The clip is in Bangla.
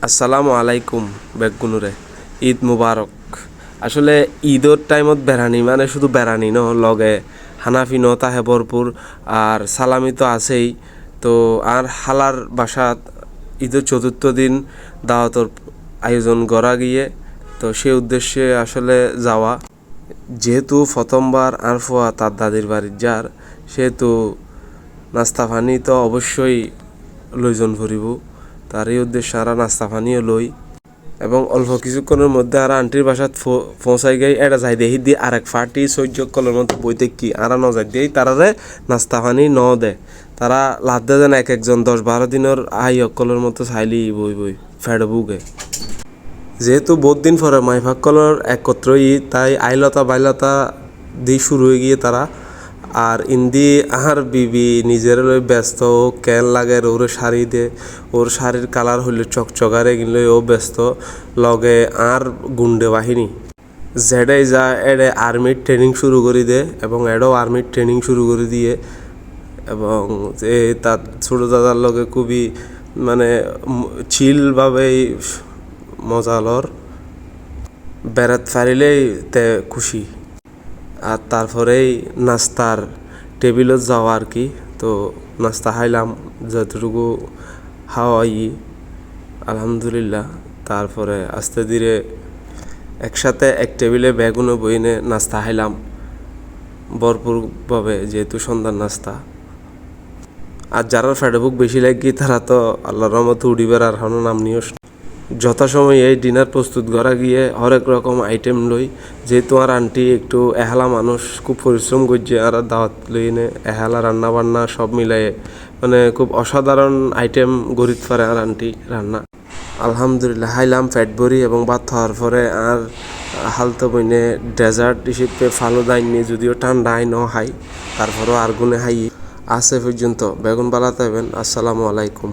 আসসালামু আলাইকুম বেগুনুরে ঈদ মুবারক। আসলে ঈদর টাইমত বেড়ানি মানে শুধু বেড়ানি ন, লগে হানাফি ন তাহে ভরপুর, আর সালামি তো আছেই। তো আর হালার বাসাত ঈদের চতুর্থ দিন দাওয়াতর আয়োজন করা গিয়ে, তো সেই উদ্দেশ্যে আসলে যাওয়া। যেহেতু প্রথমবার আর ফোয়া তার দাদির বাড়ির যার, সেহেতু নাস্তা পানি তো অবশ্যই লইজন ভরিব। তার এই উদ্দেশ্যে আর নাস্তা পানিও লই, এবং অল্প কিছুক্ষণের মধ্যে আর আন্টির বাসাত পৌঁছাই গিয়ে এটা যাই দেখি দিয়ে আর এক ফাটি সহ্য কলের মতো বইতে কি আর ন যাই দিয়েই তারারে নাস্তা পানি ন দে। তারা লাদ দে দেন এক একজন 10-12 দিনের আই অকলের মতো চাইলি বই বই ফেড বুকে। যেহেতু বহুত দিন পরে মাইফাক্কলের একত্রই, তাই আইলতা বাইলতা দিয়ে শুরু হয়ে গিয়ে তারা। আর ইন্দি আহার বিবি নিজের লই ব্যস্ত, ও কেন লাগে ওর শাড়ি দে, ওর শাড়ির কালার হইলে চকচকারে কিনলে ও ব্যস্ত। লগে আর গুন্ডে বাহিনী জেডে যা এডে আর্মির ট্রেনিং শুরু করে দে, এবং এডও আর্মির ট্রেনিং শুরু করে দিয়ে। এবং তার ছোটো দাদার লগে খুবই মানে চিলভাবেই মজা লর বেড়াত ফারিলেই তে খুশি। আর তারপরেই নাস্তার টেবিলত যাওয়া আর কি। তো নাস্তা খাইলাম যতটুকু খাওয়াই আলহামদুলিল্লাহ। তারপরে আস্তে ধীরে একসাথে এক টেবিলে বেগুনে বইনে নাস্তা খাইলাম ভরপুরভাবে, যেহেতু সন্ধ্যার নাস্তা। আর যারা ফেডবুক বেশি লাগি তারা তো আল্লাহর রহমতে উড়িবার আর হন নাম নিও। যথাসময়ে এই ডিনার প্রস্তুত করা গিয়ে হরেক রকম আইটেম লই। যেহেতু আর আন্টি একটু এহালা মানুষ, খুব পরিশ্রম করছে, আর দাওয়াত লই নে এহালা রান্না বান্না সব মিলাই মানে খুব অসাধারণ আইটেম গরিত পারে আর আন্টি রান্না। আলহামদুলিল্লাহ হাইলাম ফ্যাট ভরি, এবং ভাত খাওয়ার পরে আর হালতো বইনে ডেজার্ট হিসেবে ফালুদা আইনি, যদিও ঠান্ডা আই ন হাই, তারপরেও আর গুনে হাই আছে পর্যন্ত বেগুন বালাতে হবেন। আসসালামু আলাইকুম।